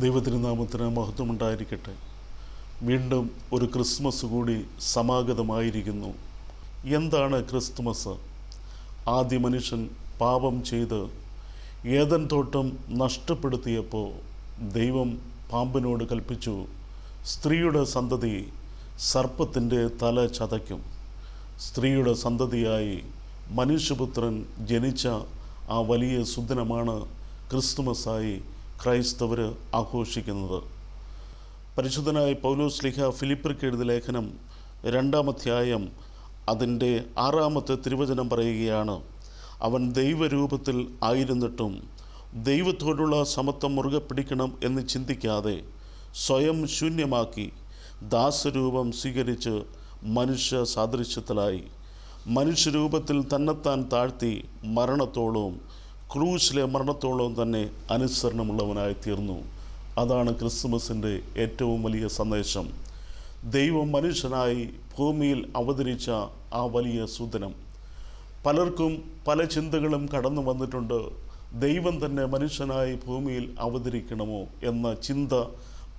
ദൈവതിരുനാമത്തിന് മഹത്വമുണ്ടായിരിക്കട്ടെ. വീണ്ടും ഒരു ക്രിസ്മസ് കൂടി സമാഗതമായിരിക്കുന്നു. എന്താണ് ക്രിസ്തുമസ്? ആദ്യ മനുഷ്യൻ പാപം ചെയ്ത് ഏദൻ തോട്ടം നഷ്ടപ്പെടുത്തിയപ്പോൾ ദൈവം പാമ്പിനോട് കൽപ്പിച്ചു, സ്ത്രീയുടെ സന്തതി സർപ്പത്തിൻ്റെ തല ചതയ്ക്കും. സ്ത്രീയുടെ സന്തതിയായി മനുഷ്യപുത്രൻ ജനിച്ച ആ വലിയ സുദിനമാണ് ക്രിസ്തുമസായി ക്രൈസ്തവർ ആഘോഷിക്കുന്നത്. പരിശുദ്ധനായ പൗലോസ് ശ്ലീഹ ഫിലിപ്പിയർക്ക് എഴുതിയ ലേഖനം 2-ാം അധ്യായം അതിൻ്റെ 6-ാമത്തെ തിരുവചനം പറയുകയാണ്, അവൻ ദൈവരൂപത്തിൽ ആയിരുന്നിട്ടും ദൈവത്തോടുള്ള സമത്വം മുറുകെ പിടിക്കണം എന്ന് ചിന്തിക്കാതെ സ്വയം ശൂന്യമാക്കി ദാസരൂപം സ്വീകരിച്ച് മനുഷ്യ സാദൃശ്യത്തിലായി. മനുഷ്യരൂപത്തിൽ തന്നെത്താൻ താഴ്ത്തി മരണത്തോളവും ക്രൂശിലെ മരണത്തോളവും തന്നെ അനുസരണമുള്ളവനായി തീർന്നു. അതാണ് ക്രിസ്തുമസിൻ്റെ ഏറ്റവും വലിയ സന്ദേശം. ദൈവം മനുഷ്യനായി ഭൂമിയിൽ അവതരിച്ച ആ വലിയ സുദിനം. പലർക്കും പല ചിന്തകളും കടന്നു വന്നിട്ടുണ്ട്. ദൈവം തന്നെ മനുഷ്യനായി ഭൂമിയിൽ അവതരിക്കണമോ എന്ന ചിന്ത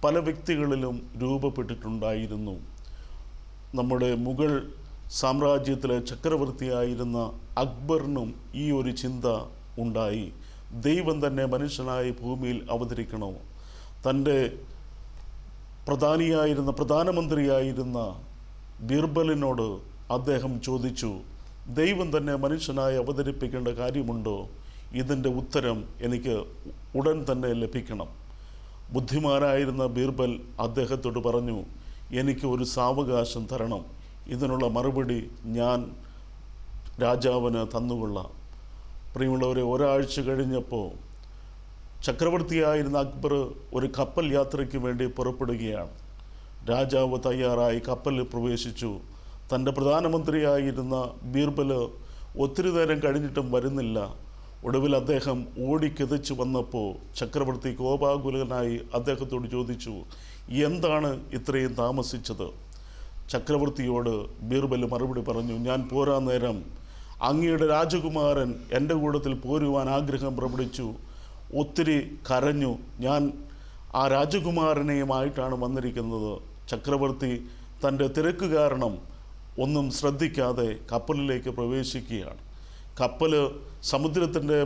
പല വ്യക്തികളിലും രൂപപ്പെട്ടിട്ടുണ്ടായിരുന്നു. നമ്മുടെ മുഗൾ സാമ്രാജ്യത്തിലെ ചക്രവർത്തിയായിരുന്ന അക്ബറിനും ഈ ഒരു ചിന്ത ഉണ്ടായി. ദൈവം തന്നെ മനുഷ്യനായി ഭൂമിയിൽ അവതരിക്കണോ? തൻ്റെ പ്രധാനമന്ത്രിയായിരുന്ന ബീർബലിനോട് അദ്ദേഹം ചോദിച്ചു, ദൈവം തന്നെ മനുഷ്യനായി അവതരിപ്പിക്കേണ്ട കാര്യമുണ്ടോ? ഇതിൻ്റെ ഉത്തരം എനിക്ക് ഉടൻ തന്നെ ലഭിക്കണം. ബുദ്ധിമാനായിരുന്ന ബീർബൽ അദ്ദേഹത്തോട് പറഞ്ഞു, എനിക്ക് ഒരു സാവകാശം തരണം, ഇതിനുള്ള മറുപടി ഞാൻ രാജാവിന് തന്നുകൊള്ളാം. പ്രിയമുള്ളവരെ, ഒരാഴ്ച കഴിഞ്ഞപ്പോൾ ചക്രവർത്തിയായിരുന്ന അക്ബർ ഒരു കപ്പൽ യാത്രയ്ക്ക് വേണ്ടി പുറപ്പെടുകയാണ്. രാജാവ് തയ്യാറായി കപ്പലിൽ പ്രവേശിച്ചു. തൻ്റെ പ്രധാനമന്ത്രിയായിരുന്ന ബീർബൽ ഒത്തിരി നേരം കഴിഞ്ഞിട്ടും വരുന്നില്ല. ഒടുവിൽ അദ്ദേഹം ഓടിക്കെതിച്ച് വന്നപ്പോൾ ചക്രവർത്തി കോപാകുലനായി അദ്ദേഹത്തോട് ചോദിച്ചു, എന്താണ് ഇത്രയും താമസിച്ചത്? ചക്രവർത്തിയോട് ബീർബൽ മറുപടി പറഞ്ഞു, ഞാൻ പോരാ നേരം അങ്ങയുടെ രാജകുമാരൻ എൻ്റെ കൂട്ടത്തിൽ പോരുവാൻ ആഗ്രഹം പ്രകടിപ്പിച്ചു. ഒത്തിരി കരഞ്ഞു. ഞാൻ ആ രാജകുമാരനെയുമായിട്ടാണ് വന്നിരിക്കുന്നത്. ചക്രവർത്തി തൻ്റെ തിരക്ക് കാരണം ഒന്നും ശ്രദ്ധിക്കാതെ കപ്പലിലേക്ക് പ്രവേശിക്കുകയാണ്. കപ്പൽ സമുദ്രത്തിൻ്റെ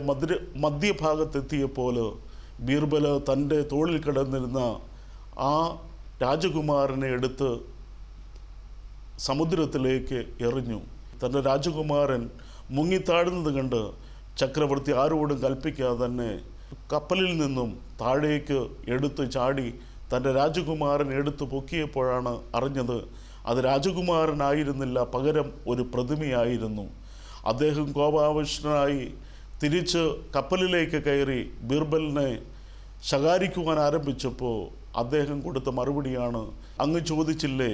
മധ്യഭാഗത്തെത്തിയപ്പോൾ ബീർബൽ തൻ്റെ തോളിൽ കിടന്നിരുന്ന ആ രാജകുമാരനെ എടുത്ത് സമുദ്രത്തിലേക്ക് എറിഞ്ഞു. തൻ്റെ രാജകുമാരൻ മുങ്ങിത്താഴുന്നത് കണ്ട് ചക്രവർത്തി ആരോടും കൽപ്പിക്കാതെ തന്നെ കപ്പലിൽ നിന്നും താഴേക്ക് എടുത്ത് ചാടി തൻ്റെ രാജകുമാരൻ എടുത്ത് പൊക്കിയപ്പോഴാണ് അറിഞ്ഞത് അത് രാജകുമാരനായിരുന്നില്ല, പകരം ഒരു പ്രതിമയായിരുന്നു. അദ്ദേഹം കോപാവിഷ്ടനായി തിരിച്ച് കപ്പലിലേക്ക് കയറി ബീർബലിനെ ശകാരിക്കുവാൻ ആരംഭിച്ചപ്പോൾ അദ്ദേഹം കൊടുത്ത മറുപടിയാണ്, അങ്ങ് ചോദിച്ചില്ലേ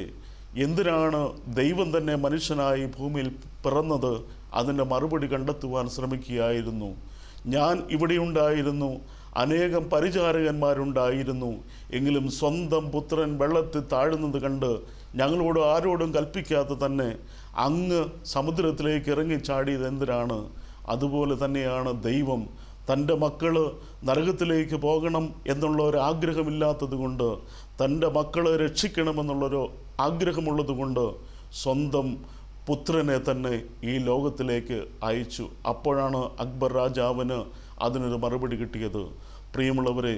എന്തിനാണ് ദൈവം തന്നെ മനുഷ്യനായി ഭൂമിയിൽ പിറന്നത്? അതിൻ്റെ മറുപടി കണ്ടെത്തുവാൻ ശ്രമിക്കുകയായിരുന്നു. ഞാൻ ഇവിടെയുണ്ടായിരുന്നു, അനേകം പരിചാരകന്മാരുണ്ടായിരുന്നു. എങ്കിലും സ്വന്തം പുത്രൻ വെള്ളത്തിൽ താഴുന്നത് കണ്ട് ഞങ്ങളോട് ആരോടും കൽപ്പിക്കാതെ തന്നെ അങ്ങ് സമുദ്രത്തിലേക്ക് ഇറങ്ങിച്ചാടിയത് എന്തിനാണ്? അതുപോലെ തന്നെയാണ് ദൈവം തൻ്റെ മക്കൾ നരകത്തിലേക്ക് പോകണം എന്നുള്ള ഒരു ആഗ്രഹമില്ലാത്തത് കൊണ്ട്, തൻ്റെ മക്കളെ രക്ഷിക്കണമെന്നുള്ളൊരു ആഗ്രഹമുള്ളത് കൊണ്ട് സ്വന്തം പുത്രനെ തന്നെ ഈ ലോകത്തിലേക്ക് അയച്ചു. അപ്പോഴാണ് അക്ബർ രാജാവിന് അതിനൊരു മറുപടി കിട്ടിയത്. പ്രിയമുള്ളവരെ,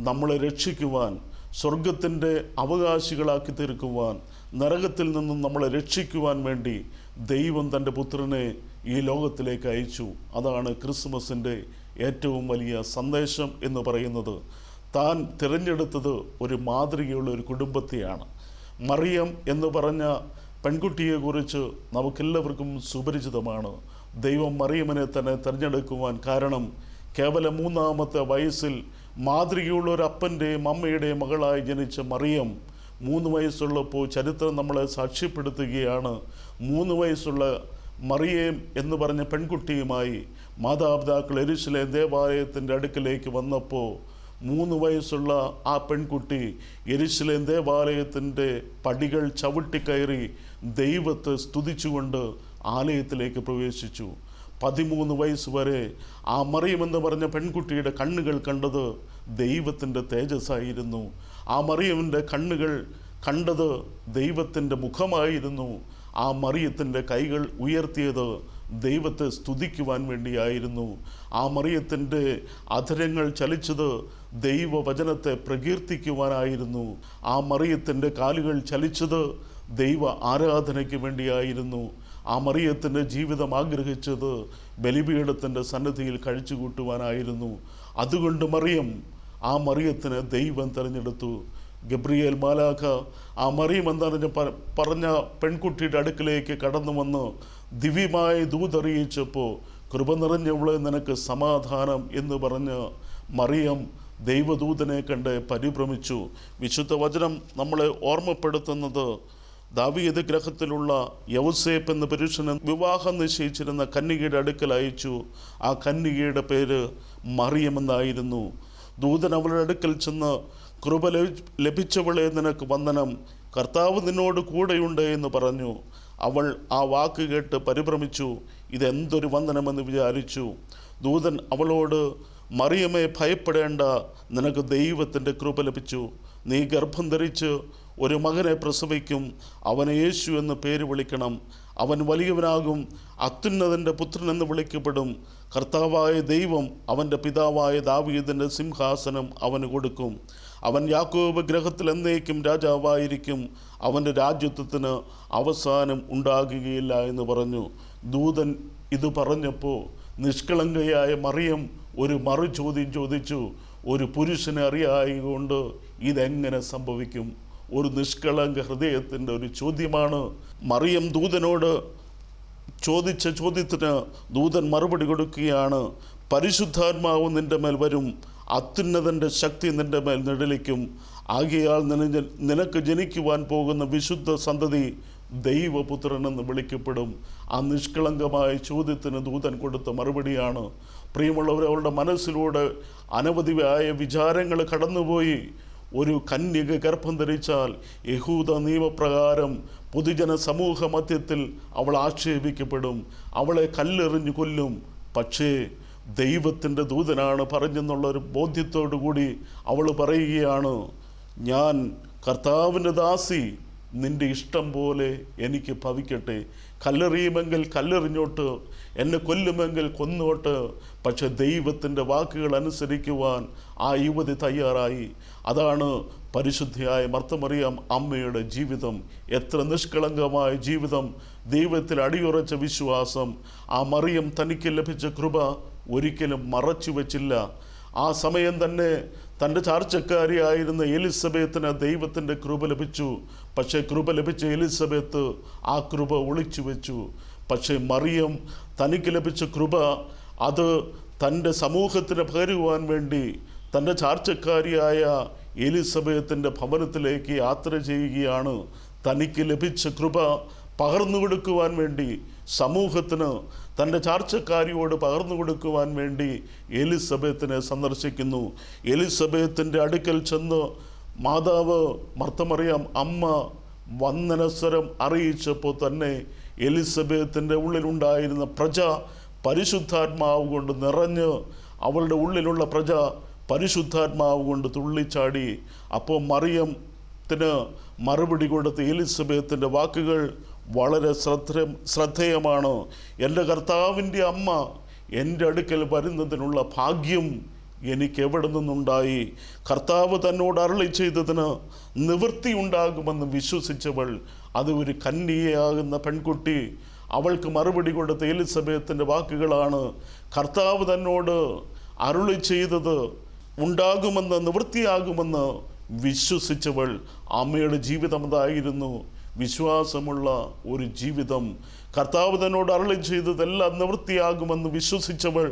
നമ്മളെ രക്ഷിക്കുവാൻ, സ്വർഗത്തിൻ്റെ അവകാശികളാക്കി തീർക്കുവാൻ, നരകത്തിൽ നിന്നും നമ്മളെ രക്ഷിക്കുവാൻ വേണ്ടി ദൈവം തൻ്റെ പുത്രനെ ഈ ലോകത്തിലേക്ക് അയച്ചു. അതാണ് ക്രിസ്മസിൻ്റെ ഏറ്റവും വലിയ സന്ദേശം എന്ന് പറയുന്നത്. താൻ തിരഞ്ഞെടുത്തത് ഒരു മാതൃകയുള്ള ഒരു കുടുംബത്തെയാണ്. മറിയം എന്ന് പറഞ്ഞ പെൺകുട്ടിയെക്കുറിച്ച് നമുക്കെല്ലാവർക്കും സുപരിചിതമാണ്. ദൈവം മറിയമിനെ തന്നെ തിരഞ്ഞെടുക്കുവാൻ കാരണം കേവലം 3-ാമത്തെ വയസ്സിൽ മാതൃകയുള്ള ഒരു അപ്പൻ്റെയും അമ്മയുടെയും മകളായി ജനിച്ച മറിയം 3 വയസ്സുള്ളപ്പോൾ ചരിത്രം നമ്മളെ സാക്ഷ്യപ്പെടുത്തുകയാണ്. 3 വയസ്സുള്ള മറിയം എന്ന് പറഞ്ഞ പെൺകുട്ടിയുമായി മാതാപിതാക്കൾ യെരുശലേം ദേവാലയത്തിൻ്റെ അടുക്കിലേക്ക് വന്നപ്പോൾ 3 വയസ്സുള്ള ആ പെൺകുട്ടി യെരുശലേം ദേവാലയത്തിൻ്റെ പടികൾ ചവിട്ടിക്കയറി ദൈവത്തെ സ്തുതിച്ചുകൊണ്ട് ആലയത്തിലേക്ക് പ്രവേശിച്ചു. 13 വയസ്സ് വരെ ആ മറിയം എന്ന് പറഞ്ഞ പെൺകുട്ടിയുടെ കണ്ണുകൾ കണ്ടത് ദൈവത്തിൻ്റെ തേജസ്സായിരുന്നു. ആ മറിയമിൻ്റെ കണ്ണുകൾ കണ്ടത് ദൈവത്തിൻ്റെ മുഖമായിരുന്നു. ആ മറിയത്തിൻ്റെ കൈകൾ ഉയർത്തിയത് ദൈവത്തെ സ്തുതിക്കുവാൻ വേണ്ടിയായിരുന്നു. ആ മറിയത്തിൻ്റെ അധരങ്ങൾ ചലിച്ചത് ദൈവവചനത്തെ പ്രകീർത്തിക്കുവാനായിരുന്നു. ആ മറിയത്തിൻ്റെ കാലുകൾ ചലിച്ചത് ദൈവ ആരാധനയ്ക്ക് വേണ്ടിയായിരുന്നു. ആ മറിയത്തിൻ്റെ ജീവിതം ആഗ്രഹിച്ചത് ബലിപീഠത്തിൻ്റെ സന്നിധിയിൽ കഴിച്ചുകൂട്ടുവാനായിരുന്നു. അതുകൊണ്ട് ആ മറിയത്തിന് ദൈവം തിരഞ്ഞെടുത്തു. ഗബ്രിയേൽ മാലാഖ ആ മറിയം എന്താണെന്ന് പറഞ്ഞ പെൺകുട്ടിയുടെ അടുക്കിലേക്ക് കടന്നു വന്ന് ദിവ്യമായ ദൂതറിയിച്ചപ്പോൾ, കൃപ നിറഞ്ഞവളെ നിനക്ക് സമാധാനം എന്ന് പറഞ്ഞ് മറിയം ദൈവദൂതനെ കണ്ട് പരിഭ്രമിച്ചു. വിശുദ്ധ വചനം നമ്മളെ ഓർമ്മപ്പെടുത്തുന്നത് ദാവീദ് ഗ്രഹത്തിലുള്ള യൗസേപ്പ് എന്ന പുരുഷന് വിവാഹം നിശ്ചയിച്ചിരുന്ന കന്യകയുടെ അടുക്കൽ അയച്ചു. ആ കന്യകയുടെ പേര് മറിയമെന്നായിരുന്നു. ദൂതൻ അവളുടെ അടുക്കൽ ചെന്ന്, കൃപ ലഭിച്ചവളെ നിനക്ക് വന്ദനം, കർത്താവ് നിന്നോട് കൂടെയുണ്ട് എന്ന് പറഞ്ഞു. അവൾ ആ വാക്ക് കേട്ട് പരിഭ്രമിച്ചു. ഇതെന്തൊരു വന്ദനമെന്ന് വിചാരിച്ചു. ദൂതൻ അവളോട്, മറിയമേ ഭയപ്പെടേണ്ട, നിനക്ക് ദൈവത്തിൻ്റെ കൃപ ലഭിച്ചു. നീ ഗർഭം ധരിച്ച് ഒരു മകനെ പ്രസവിക്കും, അവനെ യേശു എന്ന് പേര് വിളിക്കണം. അവൻ വലിയവനാകും, അത്യുന്നതൻ്റെ പുത്രൻ എന്ന് വിളിക്കപ്പെടും. കർത്താവായ ദൈവം അവൻ്റെ പിതാവായ ദാവീദിൻ്റെ സിംഹാസനം അവന് കൊടുക്കും. അവൻ യാക്കോബ് ഗ്രഹത്തിൽ എന്നേക്കും രാജാവായിരിക്കും. അവൻ്റെ രാജ്യത്വത്തിന് അവസാനം ഉണ്ടാകുകയില്ല എന്ന് പറഞ്ഞു. ദൂതൻ ഇത് പറഞ്ഞപ്പോൾ നിഷ്കളങ്കയായ മറിയം ഒരു മറുചോദ്യം ചോദിച്ചു. ഒരു പുരുഷനെ അറിയായതുകൊണ്ട് ഇതെങ്ങനെ സംഭവിക്കും? ഒരു നിഷ്കളങ്ക ഹൃദയത്തിൻ്റെ ഒരു ചോദ്യമാണ്. മറിയം ദൂതനോട് ചോദിച്ച ചോദ്യത്തിന് ദൂതൻ മറുപടി കൊടുക്കുകയാണ്. പരിശുദ്ധാത്മാവ് നിൻ്റെ മേൽ വരും, അത്യുന്നതൻ്റെ ശക്തി നിൻ്റെ മേൽ നിഴലിക്കും. ആകയാൽ നിനക്ക് ജനിക്കുവാൻ പോകുന്ന വിശുദ്ധ സന്തതി ദൈവപുത്രനെന്ന് വിളിക്കപ്പെടും. ആ നിഷ്കളങ്കമായ ചോദ്യത്തിന് ദൂതൻ കൊടുത്ത മറുപടിയാണ്. പ്രിയമുള്ളവർ, അവരുടെ മനസ്സിലൂടെ അനവധിയായ വിചാരങ്ങൾ കടന്നുപോയി. ഒരു കന്യക ഗർഭം ധരിച്ചാൽ യഹൂദ നിയമപ്രകാരം പൊതുജന സമൂഹ മധ്യത്തിൽ അവൾ ആക്ഷേപിക്കപ്പെടും, അവളെ കല്ലെറിഞ്ഞു കൊല്ലും. പക്ഷേ ദൈവത്തിൻ്റെ ദൂതനാണ് പറഞ്ഞെന്നുള്ളൊരു ബോധ്യത്തോടു കൂടി അവൾ പറയുകയാണ്, ഞാൻ കർത്താവിൻ്റെ ദാസി, നിൻ്റെ ഇഷ്ടം പോലെ എനിക്ക് ഭവിക്കട്ടെ. കല്ലെറിയുമെങ്കിൽ കല്ലെറിഞ്ഞോട്ട്, എന്നെ കൊല്ലുമെങ്കിൽ കൊന്നോട്ട്, പക്ഷെ ദൈവത്തിൻ്റെ വാക്കുകൾ അനുസരിക്കുവാൻ ആ യുവതി തയ്യാറായി. അതാണ് പരിശുദ്ധിയായ മർത്തമറിയം അമ്മയുടെ ജീവിതം. എത്ര നിഷ്കളങ്കമായ ജീവിതം, ദൈവത്തിൽ അടിയുറച്ച വിശ്വാസം. ആ മറിയം തനിക്ക് ലഭിച്ച കൃപ ഒരിക്കലും മറച്ചു വച്ചില്ല. ആ സമയം തന്നെ തൻ്റെ ചാർച്ചക്കാരിയായിരുന്ന എലിസബത്തിന് ദൈവത്തിൻ്റെ കൃപ ലഭിച്ചു. പക്ഷേ കൃപ ലഭിച്ച എലിസബത്ത് ആ കൃപ ഒളിച്ചു വെച്ചു. പക്ഷേ മറിയം തനിക്ക് ലഭിച്ച കൃപ അത് തൻ്റെ സമൂഹത്തിന് പകരുവാൻ വേണ്ടി തൻ്റെ ചാർച്ചക്കാരിയായ എലിസബത്തിൻ്റെ ഭവനത്തിലേക്ക് യാത്ര ചെയ്യുകയാണ്. തനിക്ക് ലഭിച്ച കൃപ പകർന്നു കൊടുക്കുവാൻ വേണ്ടി, സമൂഹത്തിന് തൻ്റെ ചാർച്ചക്കാരിയോട് പകർന്നു കൊടുക്കുവാൻ വേണ്ടി എലിസബത്തിനെ സന്ദർശിക്കുന്നു. എലിസബത്തിൻ്റെ അടുക്കൽ ചെന്ന് മാതാവ് മർത്തമറിയം അമ്മ വന്ദനസ്വരം അറിയിച്ചപ്പോൾ തന്നെ എലിസബത്തിൻ്റെ ഉള്ളിലുണ്ടായിരുന്ന പ്രജ പരിശുദ്ധാത്മാവ് കൊണ്ട് നിറഞ്ഞ്, അവളുടെ ഉള്ളിലുള്ള പ്രജ പരിശുദ്ധാത്മാവ് കൊണ്ട് തുള്ളിച്ചാടി. അപ്പോൾ മറിയത്തിന് മറുപടി കൊടുത്ത എലിസബത്തിൻ്റെ വാക്കുകൾ വളരെ ശ്രദ്ധേയമാണ്. എൻ്റെ കർത്താവിൻ്റെ അമ്മ എൻ്റെ അടുക്കൽ വരുന്നതിനുള്ള ഭാഗ്യം എനിക്ക് എവിടെ നിന്നുണ്ടായി? കർത്താവ് തന്നോട് അരുളി ചെയ്തതിന് നിവൃത്തി ഉണ്ടാകുമെന്ന് വിശ്വസിച്ചവൾ, അത് ഒരു കന്യകയാകുന്ന പെൺകുട്ടി. അവൾക്ക് മറുപടി കൊടുത്ത എലിസബത്തിൻ്റെ വാക്കുകളാണ്, കർത്താവ് തന്നോട് അരുളി ചെയ്തത് ഉണ്ടാകുമെന്ന്, നിവൃത്തിയാകുമെന്ന് വിശ്വസിച്ചവൾ. അമ്മയുടെ ജീവിതം അതായിരുന്നു, വിശ്വാസമുള്ള ഒരു ജീവിതം. കർത്താവ് തന്നോട് അരുളി ചെയ്തതെല്ലാം നിവൃത്തിയാകുമെന്ന് വിശ്വസിച്ചവൾ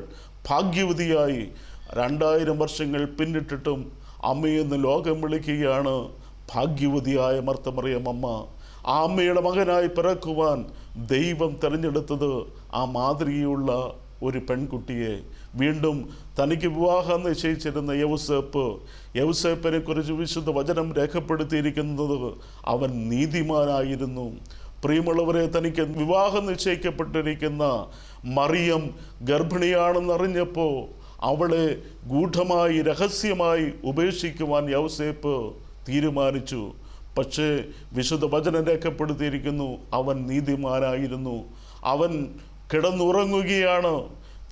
ഭാഗ്യവതിയായി. 2000 വർഷങ്ങൾ പിന്നിട്ടിട്ടും അമ്മയെന്ന് ലോകം വിളിക്കുകയാണ് ഭാഗ്യവതിയായ മർത്തമറിയം അമ്മ. ആ അമ്മയുടെ മകനായി പിറക്കുവാൻ ദൈവം തിരഞ്ഞെടുത്തത് ആ മാതൃകയുള്ള ഒരു പെൺകുട്ടിയെ. വീണ്ടും തനിക്ക് വിവാഹം നിശ്ചയിച്ചിരുന്ന യൗസേപ്പിനെ കുറിച്ച് വിശുദ്ധ വചനം രേഖപ്പെടുത്തിയിരിക്കുന്നത് അവൻ നീതിമാനായിരുന്നു. പ്രിയമുള്ളവരെ, തനിക്ക് വിവാഹം നിശ്ചയിക്കപ്പെട്ടിരിക്കുന്ന മറിയം ഗർഭിണിയാണെന്നറിഞ്ഞപ്പോൾ അവളെ ഗൂഢമായി രഹസ്യമായി ഉപേക്ഷിക്കുവാൻ യൗസേപ്പ് തീരുമാനിച്ചു. പക്ഷേ വിശുദ്ധ വചനം രേഖപ്പെടുത്തിയിരിക്കുന്നു, അവൻ നീതിമാനായിരുന്നു. അവൻ കിടന്നുറങ്ങുകയാണ്.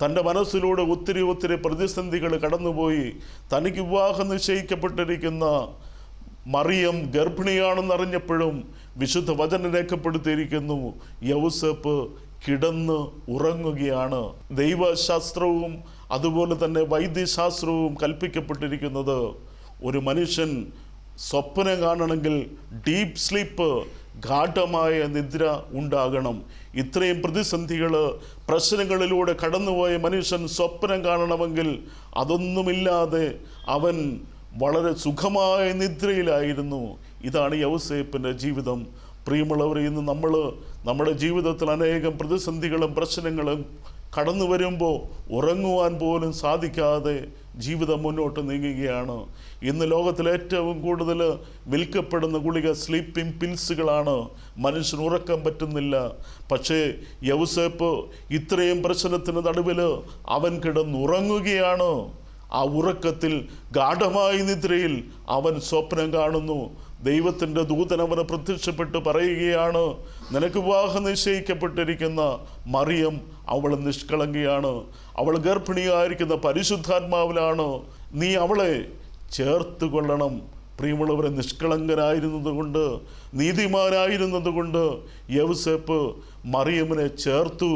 തൻ്റെ മനസ്സിലൂടെ ഒത്തിരി പ്രതിസന്ധികൾ കടന്നുപോയി. തനിക്ക് വിവാഹം നിശ്ചയിക്കപ്പെട്ടിരിക്കുന്ന മറിയം ഗർഭിണിയാണെന്നറിഞ്ഞപ്പോഴും വിശുദ്ധ വചനം രേഖപ്പെടുത്തിയിരിക്കുന്നു, യൗസേപ്പ് കിടന്ന് ഉറങ്ങുകയാണ്. ദൈവശാസ്ത്രവും അതുപോലെ തന്നെ വൈദ്യശാസ്ത്രവും കൽപ്പിക്കപ്പെട്ടിരിക്കുന്നത്, ഒരു മനുഷ്യൻ സ്വപ്നം കാണണമെങ്കിൽ ഡീപ്പ് സ്ലീപ്പ്, ഗാഢമായ നിദ്ര ഉണ്ടാകണം. ഇത്രയും പ്രശ്നങ്ങളിലൂടെ കടന്നുപോയ മനുഷ്യൻ സ്വപ്നം കാണണമെങ്കിൽ അതൊന്നുമില്ലാതെ അവൻ വളരെ സുഖമായ നിദ്രയിലായിരുന്നു. ഇതാണ് യൗസേപ്പിൻ്റെ ജീവിതം. പ്രിയമുള്ളവർ, ഇന്ന് നമ്മുടെ ജീവിതത്തിൽ അനേകം പ്രതിസന്ധികളും പ്രശ്നങ്ങളും കടന്നു വരുമ്പോൾ ഉറങ്ങുവാൻ പോലും സാധിക്കാതെ ജീവിതം മുന്നോട്ട് നീങ്ങുകയാണ്. ഇന്ന് ലോകത്തിൽ ഏറ്റവും കൂടുതൽ വിൽക്കപ്പെടുന്ന ഗുളിക സ്ലീപ്പിംഗ് പിൽസുകളാണ്. മനുഷ്യന് ഉറക്കം പറ്റുന്നില്ല. പക്ഷേ യൗസേപ്പ് ഇത്രയും പ്രശ്നത്തിന് നടുവിൽ അവൻ കിടന്നുറങ്ങുകയാണ്. ആ ഉറക്കത്തിൽ ഗാഢമായ നിദ്രയിൽ അവൻ സ്വപ്നം കാണുന്നു. ദൈവത്തിൻ്റെ ദൂതൻ അവന് പ്രത്യക്ഷപ്പെട്ട് പറയുകയാണ്, നിനക്ക് വിവാഹം നിശ്ചയിക്കപ്പെട്ടിരിക്കുന്ന മറിയം അവൾ നിഷ്കളങ്കയാണ്, അവൾ ഗർഭിണിയായിരിക്കുന്ന പരിശുദ്ധാത്മാവിലാണ്, നീ അവളെ ചേർത്ത് കൊള്ളണം. പ്രിയമുള്ളവരെ, നിഷ്കളങ്കനായിരുന്നത് കൊണ്ട്, നീതിമാനായിരുന്നത് കൊണ്ട് യൗസേപ്പ് മറിയമിനെ ചേർത്തു.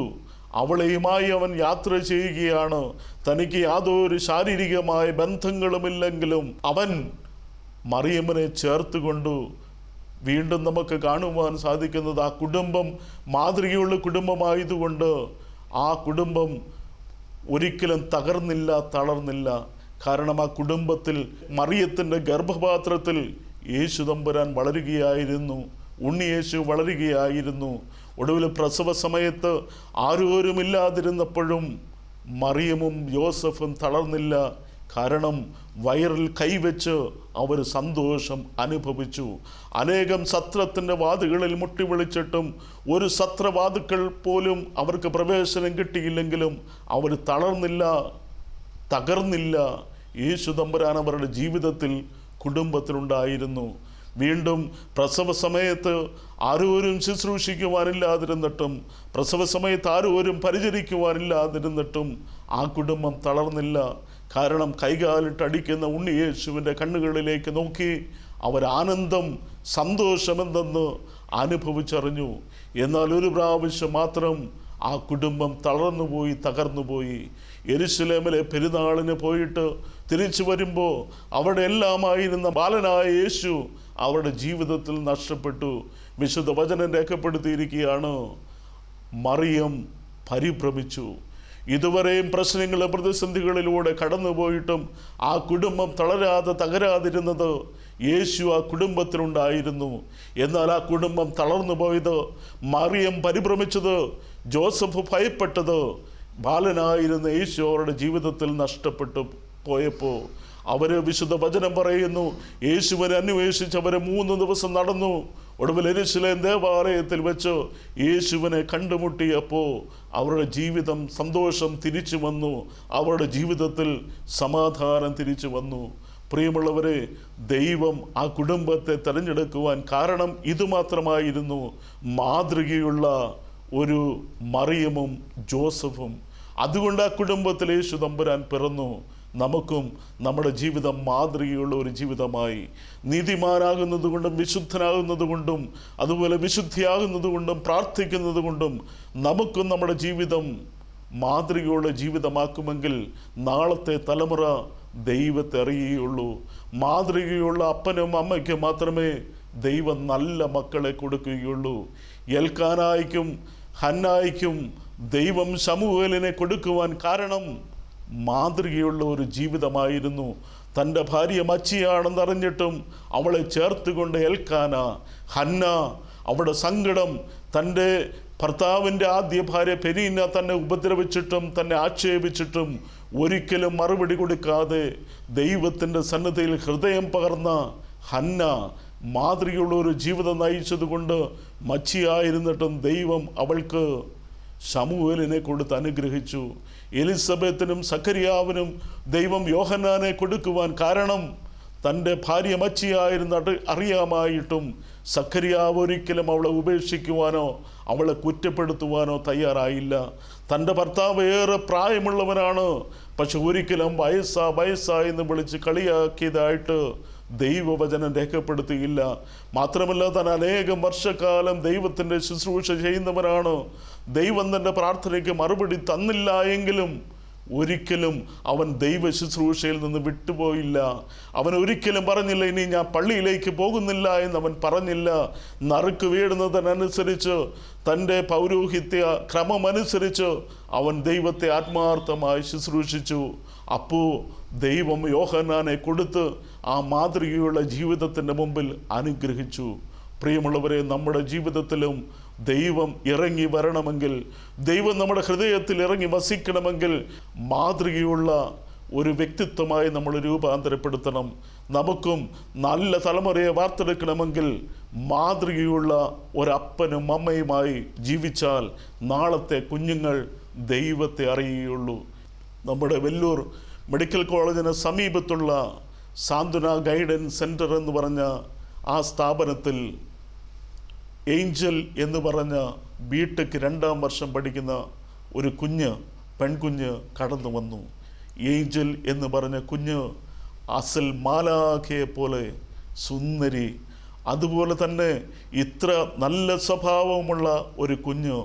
അവളെയുമായി അവൻ യാത്ര ചെയ്യുകയാണ്. തനിക്ക് യാതൊരു ശാരീരികമായ ബന്ധങ്ങളുമില്ലെങ്കിലും അവൻ മറിയമിനെ ചേർത്തുകൊണ്ടു. വീണ്ടും നമുക്ക് കാണുവാൻ സാധിക്കുന്നത്, ആ കുടുംബം മാതൃകയുള്ള കുടുംബമായതുകൊണ്ട് ആ കുടുംബം ഒരിക്കലും തകർന്നില്ല, തളർന്നില്ല. കാരണം ആ കുടുംബത്തിൽ മറിയത്തിൻ്റെ ഗർഭപാത്രത്തിൽ യേശു തമ്പുരാൻ വളരുകയായിരുന്നു, ഉണ്ണിയേശു വളരുകയായിരുന്നു. ഒടുവിൽ പ്രസവ സമയത്ത് ആരോരുമില്ലാതിരുന്നപ്പോഴും മറിയമും യോസഫും തളർന്നില്ല. കാരണം വയറിൽ കൈവച്ച് അവർ സന്തോഷം അനുഭവിച്ചു. അനേകം സത്രത്തിൻ്റെ വാതിലുകളിൽ മുട്ടി വിളിച്ചിട്ടും ഒരു സത്രവാതുക്കൾ പോലും അവർക്ക് പ്രവേശനം കിട്ടിയില്ലെങ്കിലും അവർ തളർന്നില്ല, തകർന്നില്ല. യേശു തമ്പുരാൻ അവരുടെ ജീവിതത്തിൽ, കുടുംബത്തിലുണ്ടായിരുന്നു. വീണ്ടും പ്രസവ സമയത്ത് ആരോരും ശുശ്രൂഷിക്കുവാനില്ലാതിരുന്നിട്ടും, പ്രസവ സമയത്ത് ആരോരും പരിചരിക്കുവാനില്ലാതിരുന്നിട്ടും ആ കുടുംബം തളർന്നില്ല. കാരണം കൈകാലിട്ടടിക്കുന്ന ഉണ്ണിയേശുവിൻ്റെ കണ്ണുകളിലേക്ക് നോക്കി അവരാനന്ദം, സന്തോഷമെന്തെന്ന് അനുഭവിച്ചറിഞ്ഞു. എന്നാൽ ഒരു പ്രാവശ്യം മാത്രം ആ കുടുംബം തളർന്നുപോയി, തകർന്നുപോയി. യെരുശലേമിലെ പെരുന്നാളിന് പോയിട്ട് തിരിച്ചു വരുമ്പോൾ അവിടെ എല്ലാമായിരുന്ന ബാലനായ യേശു അവരുടെ ജീവിതത്തിൽ നഷ്ടപ്പെട്ടു. വിശുദ്ധ വചനം രേഖപ്പെടുത്തിയിരിക്കുകയാണ്, മറിയം പരിഭ്രമിച്ചു. ഇതുവരെയും പ്രശ്നങ്ങളും പ്രതിസന്ധികളിലൂടെ കടന്നുപോയിട്ടും ആ കുടുംബം തളരാതെ തകരാതിരുന്നത് യേശു ആ കുടുംബത്തിലുണ്ടായിരുന്നു. എന്നാൽ ആ കുടുംബം തളർന്നു പോയത്, മറിയം പരിഭ്രമിച്ചത്, ജോസഫ് ഭയപ്പെട്ടത്, ബാലനായിരുന്ന യേശു അവരുടെ ജീവിതത്തിൽ നഷ്ടപ്പെട്ടു പോയപ്പോൾ അവർ, വിശുദ്ധ വചനം പറയുന്നു, യേശുവിനെ അന്വേഷിച്ച് അവർ 3 ദിവസം നടന്നു. ഒടുവിൽ യെരുശലേം ദേവാലയത്തിൽ വെച്ച് യേശുവിനെ കണ്ടുമുട്ടിയപ്പോൾ അവരുടെ ജീവിതം, സന്തോഷം തിരിച്ചു വന്നു. അവരുടെ ജീവിതത്തിൽ സമാധാനം തിരിച്ചു വന്നു. പ്രിയമുള്ളവരെ, ദൈവം ആ കുടുംബത്തെ തിരഞ്ഞെടുക്കുവാൻ കാരണം ഇതുമാത്രമായിരുന്നു, മാതൃകയുള്ള ഒരു മറിയമും ജോസഫും. അതുകൊണ്ട് ആ കുടുംബത്തിൽ യേശു തമ്പുരാൻ പിറന്നു. നമുക്കും നമ്മുടെ ജീവിതം മാതൃകയുള്ള ഒരു ജീവിതമായി, നീതിമാനാകുന്നത് കൊണ്ടും വിശുദ്ധനാകുന്നത് കൊണ്ടും അതുപോലെ വിശുദ്ധിയാകുന്നത് കൊണ്ടും പ്രാർത്ഥിക്കുന്നത് കൊണ്ടും നമുക്കും നമ്മുടെ ജീവിതം മാതൃകയുള്ള ജീവിതമാക്കുമെങ്കിൽ നാളത്തെ തലമുറ ദൈവത്തെ അറിയുകയുള്ളൂ. മാതൃകയുള്ള അപ്പനും അമ്മയ്ക്കും മാത്രമേ ദൈവം നല്ല മക്കളെ കൊടുക്കുകയുള്ളൂ. എൽക്കാനായിക്കും ഹന്നായിക്കും ദൈവം ശമൂവേലിനെ കൊടുക്കുവാൻ കാരണം മാതൃകയുള്ള ഒരു ജീവിതമായിരുന്നു. തൻ്റെ ഭാര്യ മച്ചിയാണെന്നറിഞ്ഞിട്ടും അവളെ ചേർത്തുകൊണ്ട് എൽക്കാന, ഹന്ന അവളുടെ സങ്കടം, തൻ്റെ ഭർത്താവിൻ്റെ ആദ്യ ഭാര്യ പെരീന തന്നെ ഉപദ്രവിച്ചിട്ടും തന്നെ ആക്ഷേപിച്ചിട്ടും ഒരിക്കലും മറുപടി കൊടുക്കാതെ ദൈവത്തിൻ്റെ സന്നിധിയിൽ ഹൃദയം പകർന്ന ഹന്ന മാതൃകയുള്ള ഒരു ജീവിതം നയിച്ചതുകൊണ്ട് മച്ചിയായിരുന്നിട്ടും ദൈവം അവൾക്ക് ശമൂവേലിനെ കൊടുത്ത് അനുഗ്രഹിച്ചു. എലിസബത്തിനും സഖരിയാവിനും ദൈവം യോഹന്നാനെ കൊടുക്കുവാൻ കാരണം തൻ്റെ ഭാര്യ മച്ചിയായിരുന്നിട്ട് അറിയാമായിട്ടും സഖരിയാവ് ഒരിക്കലും അവളെ ഉപേക്ഷിക്കുവാനോ അവളെ കുറ്റപ്പെടുത്തുവാനോ തയ്യാറായില്ല. തൻ്റെ ഭർത്താവ് ഏറെ പ്രായമുള്ളവനാണ്, പക്ഷെ ഒരിക്കലും വയസ്സാ എന്ന് വിളിച്ച് കളിയാക്കിയതായിട്ട് ദൈവവചനം രേഖപ്പെടുത്തിയില്ല. മാത്രമല്ല, താൻ അനേകം വർഷക്കാലം ദൈവത്തിൻ്റെ ശുശ്രൂഷ ചെയ്യുന്നവരാണ്. ദൈവം തൻ്റെ പ്രാർത്ഥനയ്ക്ക് മറുപടി തന്നില്ല എങ്കിലും ഒരിക്കലും അവൻ ദൈവ ശുശ്രൂഷയിൽ നിന്ന് വിട്ടുപോയില്ല. അവൻ ഒരിക്കലും പറഞ്ഞില്ല ഇനി ഞാൻ പള്ളിയിലേക്ക് പോകുന്നില്ല എന്നവൻ പറഞ്ഞില്ല. നറുക്ക് വീഴുന്നതിനനുസരിച്ച് തൻ്റെ പൗരോഹിത്യ ക്രമമനുസരിച്ച് അവൻ ദൈവത്തെ ആത്മാർത്ഥമായി ശുശ്രൂഷിച്ചു. അപ്പോൾ ദൈവം യോഹന്നാനെ കൊടുത്ത് ആ മാതൃകയുള്ള ജീവിതത്തിൻ്റെ മുമ്പിൽ അനുഗ്രഹിച്ചു. പ്രിയമുള്ളവരെ, നമ്മുടെ ജീവിതത്തിലും ദൈവം ഇറങ്ങി വരണമെങ്കിൽ, ദൈവം നമ്മുടെ ഹൃദയത്തിൽ ഇറങ്ങി വസിക്കണമെങ്കിൽ മാതൃകയുള്ള ഒരു വ്യക്തിത്വമായി നമ്മൾ രൂപാന്തരപ്പെടുത്തണം. നമുക്കും നല്ല തലമുറയെ വാർത്തെടുക്കണമെങ്കിൽ മാതൃകയുള്ള ഒരപ്പനും അമ്മയുമായി ജീവിച്ചാൽ നാളത്തെ കുഞ്ഞുങ്ങൾ ദൈവത്തെ അറിയുകയുള്ളൂ. നമ്മുടെ വെല്ലൂർ മെഡിക്കൽ കോളേജിന് സമീപത്തുള്ള സാന്ത്വന ഗൈഡൻസ് സെൻറ്റർ എന്ന് പറഞ്ഞ ആ സ്ഥാപനത്തിൽ ഏഞ്ചൽ എന്ന് പറഞ്ഞ ബിടെക് 2ാം വർഷം പഠിക്കുന്ന ഒരു പെൺകുഞ്ഞ് കടന്നു വന്നു. ഏഞ്ചൽ എന്ന് പറഞ്ഞ കുഞ്ഞ് അസൽ മാലാഖയെ പോലെ സുന്ദരി, അതുപോലെ തന്നെ ഇത്ര നല്ല സ്വഭാവമുള്ള ഒരു കുഞ്ഞ്,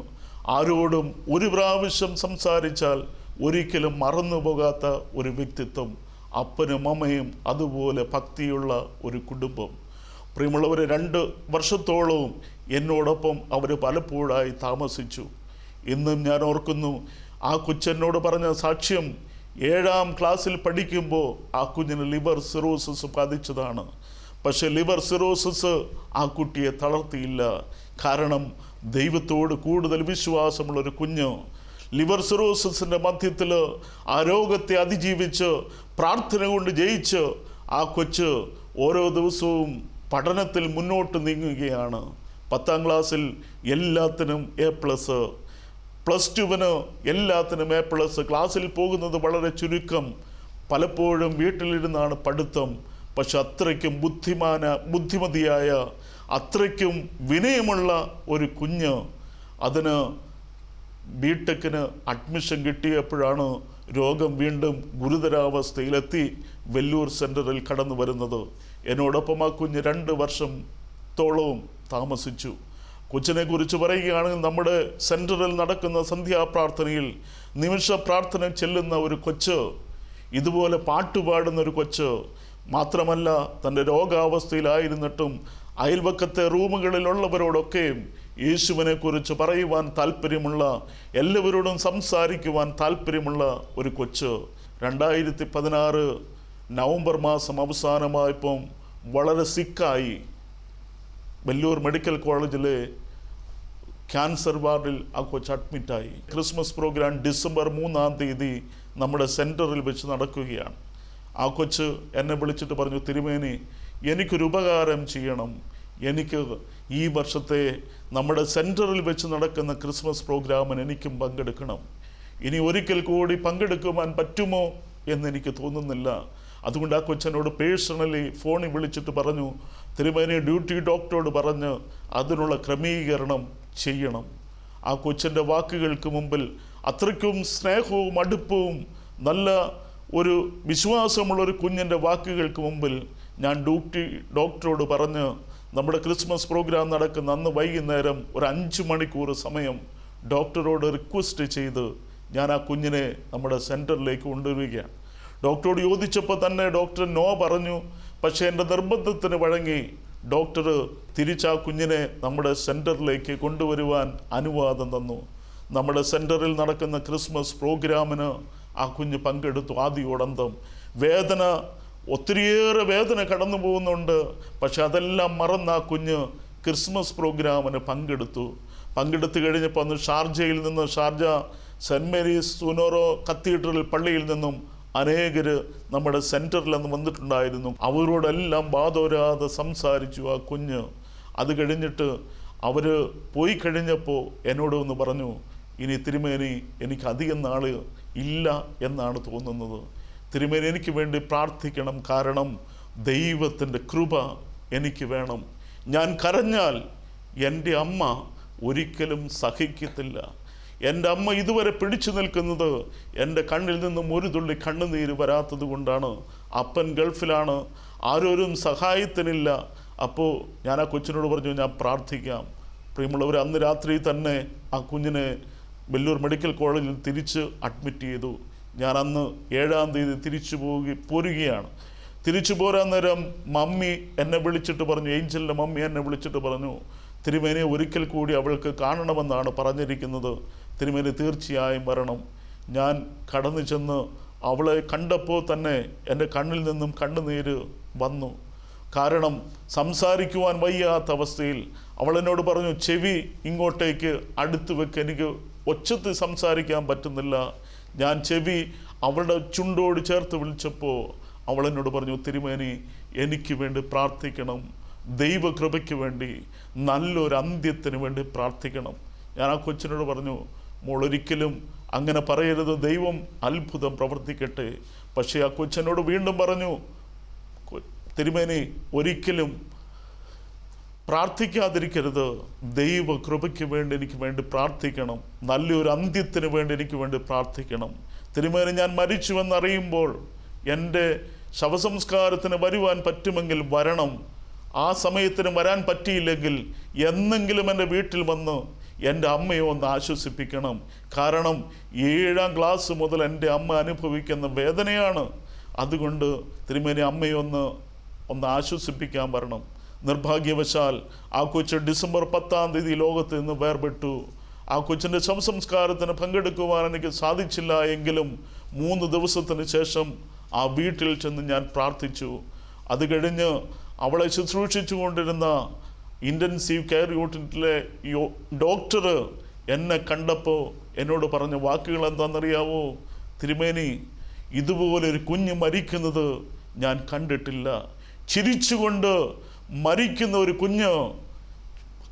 ആരോടും ഒരു പ്രാവശ്യം സംസാരിച്ചാൽ ഒരിക്കലും മറന്നു പോകാത്ത ഒരു വ്യക്തിത്വം, അപ്പനും അമ്മയും അതുപോലെ ഭക്തിയുള്ള ഒരു കുടുംബം. പ്രിയമുള്ളവർ, 2 വർഷത്തോളവും എന്നോടൊപ്പം അവർ പലപ്പോഴായി താമസിച്ചു. ഇന്നും ഞാൻ ഓർക്കുന്നു, ആ കൊച്ചെന്നോട് പറഞ്ഞ സാക്ഷ്യം 7ാം ക്ലാസ്സിൽ പഠിക്കുമ്പോൾ ആ കുഞ്ഞിന് ലിവർ സിറോസിസ് ബാധിച്ചതാണ്. പക്ഷേ ലിവർ സിറോസിസ് ആ കുട്ടിയെ തളർത്തിയില്ല. കാരണം ദൈവത്തോട് കൂടുതൽ വിശ്വാസമുള്ളൊരു കുഞ്ഞ് ലിവർ സിറോസിസിൻ്റെ മധ്യത്തിൽ ആ രോഗത്തെ അതിജീവിച്ച് പ്രാർത്ഥന കൊണ്ട് ജയിച്ച് ആ കൊച്ച് ഓരോ ദിവസവും പഠനത്തിൽ മുന്നോട്ട് നീങ്ങുകയാണ്. 10ാം ക്ലാസ്സിൽ എല്ലാത്തിനും A+, +2 എല്ലാത്തിനും A+. ക്ലാസ്സിൽ പോകുന്നത് വളരെ ചുരുക്കം, പലപ്പോഴും വീട്ടിലിരുന്നാണ് പഠിത്തം. പക്ഷെ അത്രയ്ക്കും ബുദ്ധിമതിയായ, അത്രയ്ക്കും വിനയമുള്ള ഒരു കുഞ്ഞ്. അതിന് ബിടെക്കിന് അഡ്മിഷൻ കിട്ടിയപ്പോഴാണ് രോഗം വീണ്ടും ഗുരുതരാവസ്ഥയിലെത്തി വെല്ലൂർ സെൻറ്ററിൽ കടന്നു വരുന്നത്. എന്നോടൊപ്പം ആ കുഞ്ഞ് 2 വർഷത്തോളവും താമസിച്ചു. കൊച്ചിനെക്കുറിച്ച് പറയുകയാണെങ്കിൽ നമ്മുടെ സെൻറ്ററിൽ നടക്കുന്ന സന്ധ്യാപ്രാർത്ഥനയിൽ നിമിഷ പ്രാർത്ഥന ചെല്ലുന്ന ഒരു കൊച്ച്, ഇതുപോലെ പാട്ടുപാടുന്ന ഒരു കൊച്ച്, മാത്രമല്ല തൻ്റെ രോഗാവസ്ഥയിലായിരുന്നിട്ടും അയൽവക്കത്തെ റൂമുകളിലുള്ളവരോടൊക്കെയും യേശുവിനെക്കുറിച്ച് പറയുവാൻ താല്പര്യമുള്ള, എല്ലാവരോടും സംസാരിക്കുവാൻ താല്പര്യമുള്ള ഒരു കൊച്ച്. 2016 നവംബർ മാസം അവസാനമായപ്പം വളരെ സിക്കായി വെല്ലൂർ മെഡിക്കൽ കോളേജിലെ ക്യാൻസർ വാർഡിൽ ആ കൊച്ച് അഡ്മിറ്റായി. ക്രിസ്മസ് പ്രോഗ്രാം ഡിസംബർ 3-ാം തീയതി നമ്മുടെ സെൻറ്ററിൽ വെച്ച് നടക്കുകയാണ്. ആ കൊച്ച് എന്നെ വിളിച്ചിട്ട് പറഞ്ഞു, തിരുമേനി, എനിക്കൊരു ഉപകാരം ചെയ്യണം. എനിക്ക് ഈ വർഷത്തെ നമ്മുടെ സെൻറ്ററിൽ വെച്ച് നടക്കുന്ന ക്രിസ്മസ് പ്രോഗ്രാമിന് എനിക്കും പങ്കെടുക്കണം. ഇനി ഒരിക്കൽ കൂടി പങ്കെടുക്കുവാൻ പറ്റുമോ എന്നെനിക്ക് തോന്നുന്നില്ല. അതുകൊണ്ട് ആ കൊച്ചനോട് പേഴ്സണലി ഫോണിൽ വിളിച്ചിട്ട് പറഞ്ഞു, തിരുമേനി ഡ്യൂട്ടി ഡോക്ടറോട് പറഞ്ഞ് അതിനുള്ള ക്രമീകരണം ചെയ്യണം. ആ കൊച്ചൻ്റെ വാക്കുകൾക്ക് മുമ്പിൽ, അത്രയ്ക്കും സ്നേഹവും അടുപ്പവും നല്ല ഒരു വിശ്വാസമുള്ളൊരു കുഞ്ഞിൻ്റെ വാക്കുകൾക്ക് മുമ്പിൽ ഞാൻ ഡോക്ടറോട് പറഞ്ഞ് നമ്മുടെ ക്രിസ്മസ് പ്രോഗ്രാം നടക്കുന്ന അന്ന് വൈകുന്നേരം ഒരു 5 മണിക്കൂർ സമയം ഡോക്ടറോട് റിക്വസ്റ്റ് ചെയ്ത് ഞാൻ ആ കുഞ്ഞിനെ നമ്മുടെ സെൻറ്ററിലേക്ക് കൊണ്ടുവരികയാണ്. ഡോക്ടറോട് ചോദിച്ചപ്പോൾ തന്നെ ഡോക്ടർ നോ പറഞ്ഞു. പക്ഷേ എൻ്റെ നിർബന്ധത്തിന് വഴങ്ങി ഡോക്ടർ തിരിച്ച് ആ കുഞ്ഞിനെ നമ്മുടെ സെൻറ്ററിലേക്ക് കൊണ്ടുവരുവാൻ അനുവാദം തന്നു. നമ്മുടെ സെൻറ്ററിൽ നടക്കുന്ന ക്രിസ്മസ് പ്രോഗ്രാമിന് ആ കുഞ്ഞ് പങ്കെടുത്തു. ആദ്യോടന്തം ഒത്തിരിയേറെ വേദന കടന്നു പോകുന്നുണ്ട്. പക്ഷെ അതെല്ലാം മറന്ന ആ കുഞ്ഞ് ക്രിസ്മസ് പ്രോഗ്രാമിന് പങ്കെടുത്തു കഴിഞ്ഞപ്പോൾ അന്ന് ഷാർജ സെൻറ്റ് മേരീസ് സുനോറോ കത്തീഡ്രൽ പള്ളിയിൽ നിന്നും അനേകർ നമ്മുടെ സെൻറ്ററിൽ അന്ന് വന്നിട്ടുണ്ടായിരുന്നു. അവരോടെല്ലാം വാതോരാതെ സംസാരിച്ചു ആ കുഞ്ഞ്. അത് കഴിഞ്ഞിട്ട് അവർ പോയി കഴിഞ്ഞപ്പോൾ എന്നോട് ഒന്ന് പറഞ്ഞു, ഇനി തിരുമേനി എനിക്ക് അധികം നാൾ ഇല്ല എന്നാണ് തോന്നുന്നത്. തിരുമേനി എനിക്ക് വേണ്ടി പ്രാർത്ഥിക്കണം, കാരണം ദൈവത്തിൻ്റെ കൃപ എനിക്ക് വേണം. ഞാൻ കരഞ്ഞാൽ എൻ്റെ അമ്മ ഒരിക്കലും സഹിക്കത്തില്ല. എൻ്റെ അമ്മ ഇതുവരെ പിടിച്ചു നിൽക്കുന്നത് എൻ്റെ കണ്ണിൽ നിന്നും ഒരു തുള്ളി കണ്ണുനീര് വരാത്തത് കൊണ്ടാണ്. അപ്പൻ ഗൾഫിലാണ്, ആരോരും സഹായത്തിനില്ല. അപ്പോൾ ഞാൻ ആ കൊച്ചിനോട് പറഞ്ഞു, ഞാൻ പ്രാർത്ഥിക്കാം. പ്രിയമുള്ളവർ, അന്ന് രാത്രി തന്നെ ആ കുഞ്ഞിനെ വെല്ലൂർ മെഡിക്കൽ കോളേജിൽ തിരിച്ച് അഡ്മിറ്റ് ചെയ്തു. ഞാൻ അന്ന് 7-ാം തീയതി തിരിച്ചു പോരുകയാണ്. തിരിച്ചു പോരാൻ നേരം മമ്മി എന്നെ വിളിച്ചിട്ട് പറഞ്ഞു, ഏഞ്ചലിൻ്റെ മമ്മി എന്നെ വിളിച്ചിട്ട് പറഞ്ഞു, തിരുമേനിയെ ഒരിക്കൽ കൂടി അവൾക്ക് കാണണമെന്നാണ് പറഞ്ഞിരിക്കുന്നത്. തിരുമേനി തീർച്ചയായും വരണം. ഞാൻ കടന്നു ചെന്ന് അവളെ കണ്ടപ്പോൾ തന്നെ എൻ്റെ കണ്ണിൽ നിന്നും കണ്ണുനീര് വന്നു. കാരണം സംസാരിക്കുവാൻ വയ്യാത്ത അവസ്ഥയിൽ അവൾ എന്നോട് പറഞ്ഞു, ചെവി ഇങ്ങോട്ടേക്ക് അടുത്ത് വെക്ക്, എനിക്ക് ഒച്ചത്തിൽ സംസാരിക്കാൻ പറ്റുന്നില്ല. ഞാൻ ചെവി അവളുടെ ചുണ്ടോട് ചേർത്ത് വിളിച്ചപ്പോൾ അവൾ എന്നോട് പറഞ്ഞു, തിരുമേനി എനിക്ക് വേണ്ടി പ്രാർത്ഥിക്കണം, ദൈവകൃപയ്ക്ക് വേണ്ടി, നല്ലൊരു അന്ത്യത്തിന് വേണ്ടി പ്രാർത്ഥിക്കണം. ഞാൻ ആ കൊച്ചിനോട് പറഞ്ഞു, മോൾ ഒരിക്കലും അങ്ങനെ പറയരുത്, ദൈവം അത്ഭുതം പ്രവർത്തിക്കട്ടെ. പക്ഷേ ആ കൊച്ചനോട് വീണ്ടും പറഞ്ഞു, തിരുമേനി ഒരിക്കലും പ്രാർത്ഥിക്കാതിരിക്കരുത്, ദൈവകൃപയ്ക്ക് വേണ്ടി എനിക്ക് വേണ്ടി പ്രാർത്ഥിക്കണം, നല്ലൊരു അന്ത്യത്തിന് വേണ്ടി എനിക്ക് വേണ്ടി പ്രാർത്ഥിക്കണം. തിരുമേനി ഞാൻ മരിച്ചുവെന്നറിയുമ്പോൾ എൻ്റെ ശവസംസ്കാരത്തിന് വരുവാൻ പറ്റുമെങ്കിൽ വരണം. ആ സമയത്തിന് വരാൻ പറ്റിയില്ലെങ്കിൽ എന്നെങ്കിലും എൻ്റെ വീട്ടിൽ വന്ന് എൻ്റെ അമ്മയെ ഒന്ന് ആശ്വസിപ്പിക്കണം. കാരണം 7-ാം ക്ലാസ് മുതൽ എൻ്റെ അമ്മ അനുഭവിക്കുന്ന വേദനയാണ്. അതുകൊണ്ട് തിരുമേനി അമ്മയെ ഒന്ന് ആശ്വസിപ്പിക്കാൻ വരണം. നിർഭാഗ്യവശാൽ ആ കൊച്ച് ഡിസംബർ 10-ാം തീയതി ലോകത്ത് നിന്ന് വേർപെട്ടു. ആ കൊച്ചിൻ്റെ ശവസംസ്കാരത്തിന് പങ്കെടുക്കുവാൻ എനിക്ക് സാധിച്ചില്ല. എങ്കിലും 3 ദിവസത്തിന് ശേഷം ആ വീട്ടിൽ ചെന്ന് ഞാൻ പ്രാർത്ഥിച്ചു. അത് കഴിഞ്ഞ് അവളെ ശുശ്രൂഷിച്ചു കൊണ്ടിരുന്ന ഇൻറ്റൻസീവ് കെയർ യൂണിറ്റിലെ ഡോക്ടർ എന്നെ കണ്ടപ്പോൾ എന്നോട് പറഞ്ഞ വാക്കുകൾ എന്താണെന്നറിയാവോ? തിരുമേനി, ഇതുപോലൊരു കുഞ്ഞ് മരിക്കുന്നത് ഞാൻ കണ്ടിട്ടില്ല. ചിരിച്ചുകൊണ്ട് മരിക്കുന്ന ഒരു കുഞ്ഞ്,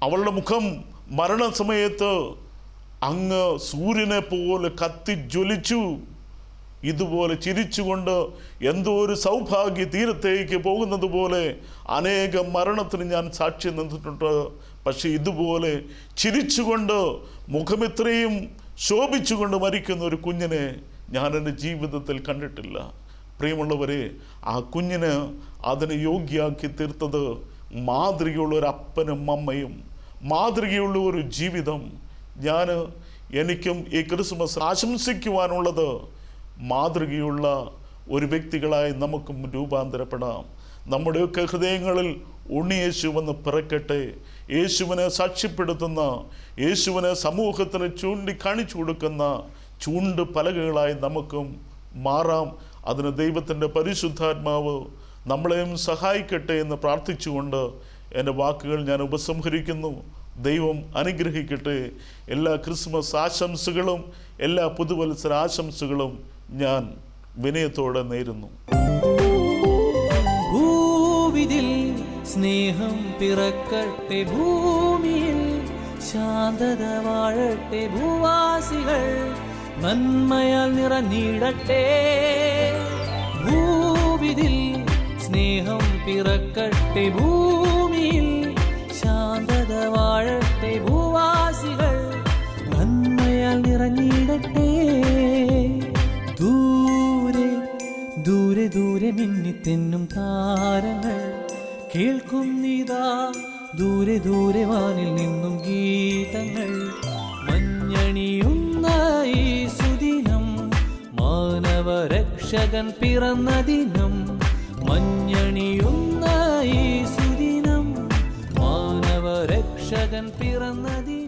അവളുടെ മുഖം മരണസമയത്ത് അങ്ങ് സൂര്യനെ പോലെ കത്തിജ്വലിച്ചു. ഇതുപോലെ ചിരിച്ചുകൊണ്ട് എന്തോ ഒരു സൗഭാഗ്യ തീരത്തേക്ക് പോകുന്നത് പോലെ അനേകം മരണത്തിന് ഞാൻ സാക്ഷ്യം നിന്നിട്ടുണ്ട്. പക്ഷെ ഇതുപോലെ ചിരിച്ചുകൊണ്ട് മുഖമിത്രയും ശോഭിച്ചുകൊണ്ട് മരിക്കുന്ന ഒരു കുഞ്ഞിനെ ഞാൻ എൻ്റെ ജീവിതത്തിൽ കണ്ടിട്ടില്ല. പ്രിയമുള്ളവരെ, ആ കുഞ്ഞിന് അതിനെ യോഗ്യമാക്കി തീർത്തത് മാതൃകയുള്ള ഒരു അപ്പനും അമ്മയും, മാതൃകയുള്ള ഒരു ജീവിതം. എനിക്കും ഈ ക്രിസ്മസ് ആശംസിക്കുവാനുള്ളത്, മാതൃകയുള്ള ഒരു വ്യക്തികളായി നമുക്കും രൂപാന്തരപ്പെടാം. നമ്മുടെയൊക്കെ ഹൃദയങ്ങളിൽ ഉണ്ണിയേശു വന്ന് പിറക്കട്ടെ. യേശുവിനെ സാക്ഷ്യപ്പെടുത്തുന്ന, യേശുവിനെ സമൂഹത്തിന് ചൂണ്ടിക്കാണിച്ചു കൊടുക്കുന്ന ചൂണ്ട് പലകകളായി നമുക്കും മാറാം. അതിന് ദൈവത്തിൻ്റെ പരിശുദ്ധാത്മാവ് നമ്മളെയും സഹായിക്കട്ടെ എന്ന് പ്രാർത്ഥിച്ചുകൊണ്ട് എൻ്റെ വാക്കുകൾ ഞാൻ ഉപസംഹരിക്കുന്നു. ദൈവം അനുഗ്രഹിക്കട്ടെ. എല്ലാ ക്രിസ്മസ് ആശംസകളും എല്ലാ പുതുവത്സര ആശംസകളും ഞാൻ വിനയത്തോടെ നേരുന്നു. ഭൂവിതിൽ സ്നേഹം പിറക്കട്ടെ, ഭൂമിയിൽ ശാന്തത വാഴട്ടെ, ഭൂവാസികൾ നന്മയാൽ നിറഞ്ഞിടട്ടെ. ഭൂവിതിൽ സ്നേഹം പിറക്കട്ടെ, ഭൂമിയിൽ ശാന്തത വാഴട്ടെ, ഭൂവാസികൾ നന്മയാൽ നിറഞ്ഞിടട്ടെ. ദൂരെ ദൂരെ ദൂരെ മിന്നിത്തെന്നും താരങ്ങൾ കേൾക്കുന്നിതാ, ദൂരെ ദൂരെ വാനിൽ നിന്നും ഗീതങ്ങൾ. മഞ്ഞണിയുന്ന ഈ സുദിനം മാനവരക്ഷകൻ പിറന്ന ദിനം. മഞ്ഞണിയുന്ന ഈ സുദിനം മാനവരക്ഷകൻ പിറന്ന ദിനം.